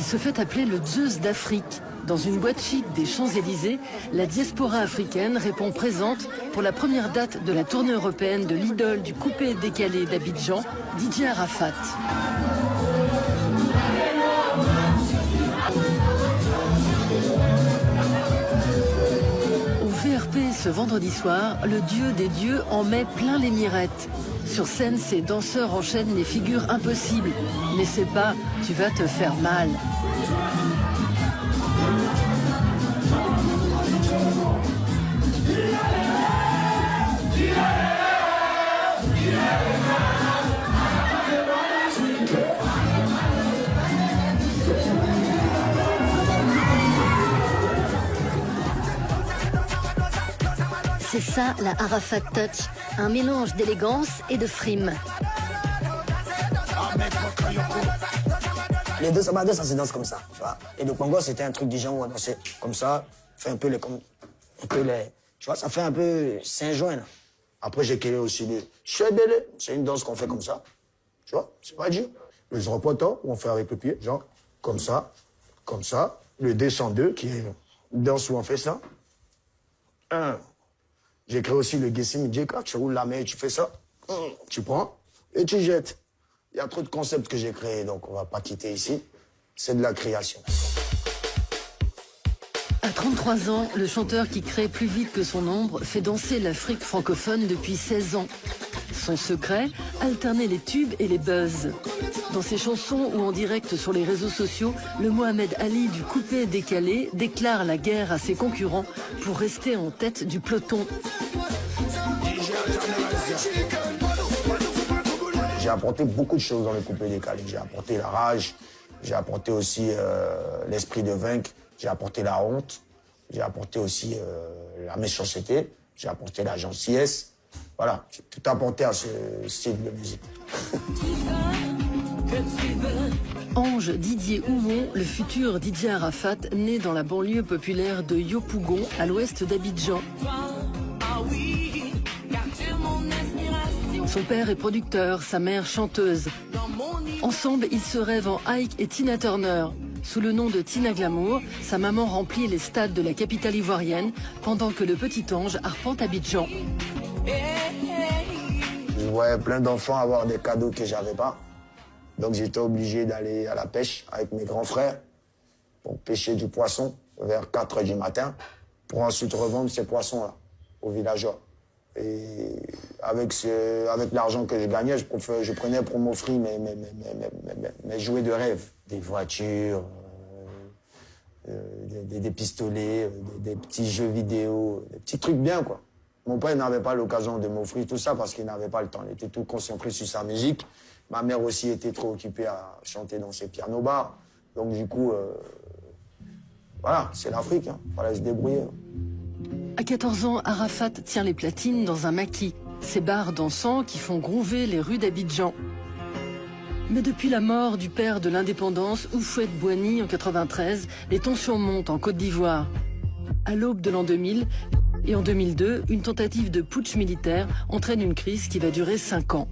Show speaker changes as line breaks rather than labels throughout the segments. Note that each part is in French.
se fait appeler le Zeus d'Afrique. Dans une boîte chic des Champs-Élysées, la diaspora africaine répond présente pour la première date de la tournée européenne de l'idole du coupé-décalé d'Abidjan, DJ Arafat. Au VRP ce vendredi soir, le dieu des dieux en met plein les mirettes. Sur scène, ces danseurs enchaînent les figures impossibles. N'essaie pas, tu vas te faire mal.
C'est ça, la Arafat Touch, un mélange d'élégance et de frime.
Les deux, ça se danse comme ça, tu vois. Et le Congo, c'était un truc du genre où on dansait comme ça, fait un peu les... Tu vois, ça fait un peu Saint-Join, là. Après, j'ai créé aussi les chedele. C'est une danse qu'on fait comme ça. Tu vois, c'est pas dur. Le zropoto, on fait avec le pied, genre, comme ça, comme ça. Le descend-deux, qui est une danse où on fait ça. J'ai créé aussi le Gessim Djeka. Tu roules la main et tu fais ça. Tu prends et tu jettes. Il y a trop de concepts que j'ai créés, donc on va pas quitter ici. C'est de la création.
À 33 ans, le chanteur qui crée plus vite que son ombre fait danser l'Afrique francophone depuis 16 ans. Son secret, alterner les tubes et les buzz. Dans ses chansons ou en direct sur les réseaux sociaux, le Mohamed Ali du coupé-décalé déclare la guerre à ses concurrents pour rester en tête du peloton.
J'ai apporté beaucoup de choses dans le coupé-décalé. J'ai apporté la rage, j'ai apporté aussi l'esprit de vaincre, j'ai apporté la honte, j'ai apporté aussi la méchanceté, j'ai apporté la gentillesse. Voilà, j'ai tout apporté à ce style de musique.
Ange Didier Oumon, le futur DJ Arafat, né dans la banlieue populaire de Yopougon, à l'ouest d'Abidjan. Son père est producteur, sa mère chanteuse. Ensemble, ils se rêvent en Ike et Tina Turner. Sous le nom de Tina Glamour, sa maman remplit les stades de la capitale ivoirienne pendant que le petit ange arpente Abidjan.
Je voyais plein d'enfants avoir des cadeaux que j'avais pas. Donc j'étais obligé d'aller à la pêche avec mes grands frères pour pêcher du poisson vers 4 h du matin pour ensuite revendre ces poissons-là aux villageois. Et avec l'argent que je gagnais, je prenais pour m'offrir mes jouets de rêve. Des voitures, des pistolets, des petits jeux vidéo, des petits trucs bien, quoi. Mon père n'avait pas l'occasion de m'offrir tout ça parce qu'il n'avait pas le temps. Il était tout concentré sur sa musique. Ma mère aussi était trop occupée à chanter dans ses pianos-bars. Donc du coup, voilà, c'est l'Afrique, hein. Fallait se débrouiller.
À 14 ans, Arafat tient les platines dans un maquis, ces bars dansants qui font groover les rues d'Abidjan. Mais depuis la mort du père de l'indépendance, Houphouët Boigny, en 93, les tensions montent en Côte d'Ivoire. À l'aube de l'an 2000 et en 2002, une tentative de putsch militaire entraîne une crise qui va durer 5 ans.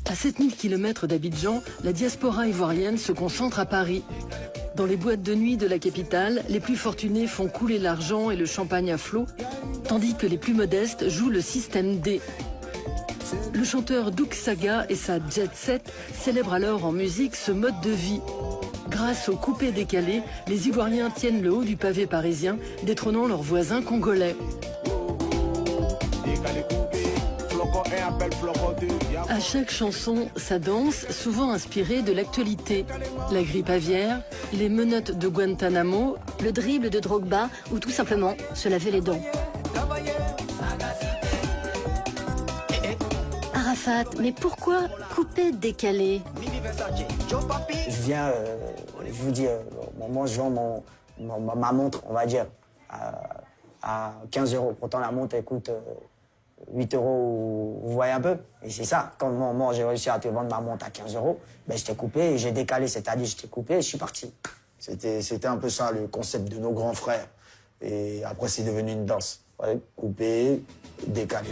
À 7000 km d'Abidjan, la diaspora ivoirienne se concentre à Paris. Dans les boîtes de nuit de la capitale, les plus fortunés font couler l'argent et le champagne à flot, tandis que les plus modestes jouent le système D. Le chanteur Douk Saga et sa jet set célèbrent alors en musique ce mode de vie. Grâce au coupé-décalé, les Ivoiriens tiennent le haut du pavé parisien, détrônant leurs voisins congolais. À chaque chanson, sa danse, souvent inspirée de l'actualité. La grippe aviaire, les menottes de Guantanamo,
Le dribble de Drogba ou tout simplement se laver les dents. Arafat, mais pourquoi coupé-décalé?
Je viens, je vous dis, moi je vends ma montre, on va dire, à 15 €. Pourtant la montre elle coûte 8 €, vous voyez un peu. Et c'est ça, quand moi j'ai réussi à te vendre ma montre à 15 €, ben, je t'ai coupé et j'ai décalé, c'est-à-dire je t'ai coupé et je suis parti. C'était un peu ça le concept de nos grands frères. Et après c'est devenu une danse. Ouais, coupé, décalé.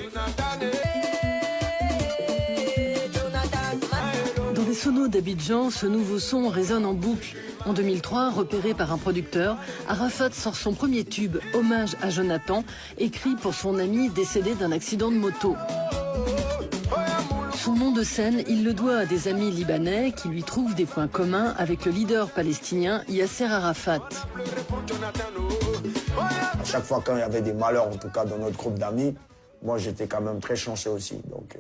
sonos d'Abidjan, ce nouveau son résonne en boucle. En 2003, repéré par un producteur, Arafat sort son premier tube, Hommage à Jonathan, écrit pour son ami décédé d'un accident de moto. Son nom de scène, il le doit à des amis libanais qui lui trouvent des points communs avec le leader palestinien Yasser Arafat.
À chaque fois quand il y avait des malheurs, en tout cas dans notre groupe d'amis, moi j'étais quand même très chanceux aussi. Donc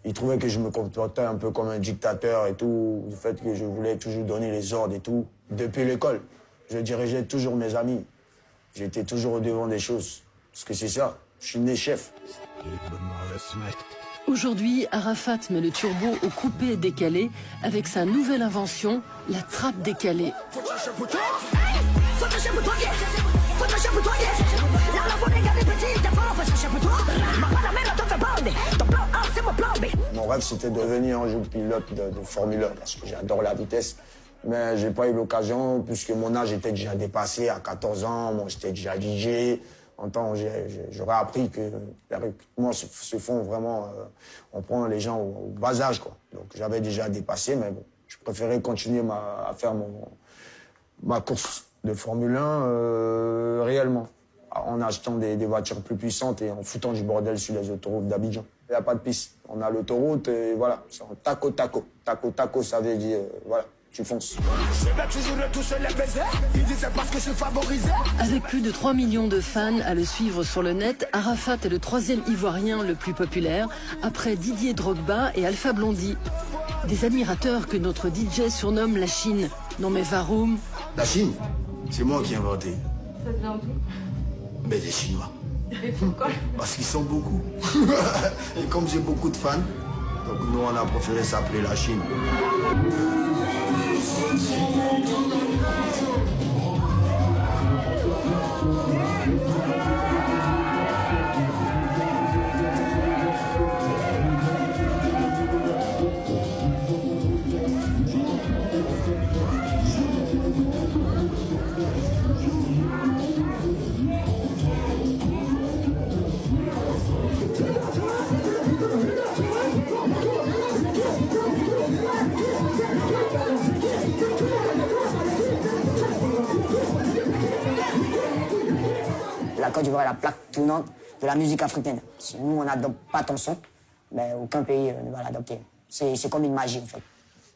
il trouvait que je me comportais un peu comme un dictateur et tout, du fait que je voulais toujours donner les ordres et tout. Depuis l'école, je dirigeais toujours mes amis. J'étais toujours au devant des choses. Parce que c'est ça, je suis né chef.
Aujourd'hui, Arafat met le turbo au coupé décalé avec sa nouvelle invention, la trappe décalée.
Mon rêve, c'était de devenir un jour pilote de Formule 1 parce que j'adore la vitesse. Mais j'ai pas eu l'occasion puisque mon âge était déjà dépassé à 14 ans. Moi, j'étais déjà DJ. En temps, j'aurais appris que les recrutements se font vraiment... on prend les gens au bas âge, quoi. Donc, j'avais déjà dépassé, mais bon, je préférais continuer à faire ma course de Formule 1 réellement. En achetant des voitures plus puissantes et en foutant du bordel sur les autoroutes d'Abidjan. Il n'y a pas de piste. On a l'autoroute et voilà, c'est en taco taco. Taco taco, ça veut dire, voilà, tu fonces.
Avec plus de 3 millions de fans à le suivre sur le net, Arafat est le 3e Ivoirien le plus populaire, après Didier Drogba et Alpha Blondy. Des admirateurs que notre DJ surnomme la Chine. Non mais Varoum.
La Chine, c'est moi qui ai inventé.
Ça vient d'où?
Mais les Chinois.
Et pourquoi?
Parce qu'ils sont beaucoup. Et comme j'ai beaucoup de fans, donc nous on a préféré s'appeler la Chine. La Côte d'Ivoire est la plaque tournante de la musique africaine. Si nous, on n'adopte pas ton son, ben, aucun pays ne va l'adopter. C'est comme une magie, en fait.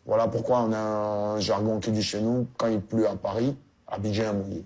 Voilà pourquoi on a un jargon qui dit chez nous, quand il pleut à Paris, Abidjan est mouillé.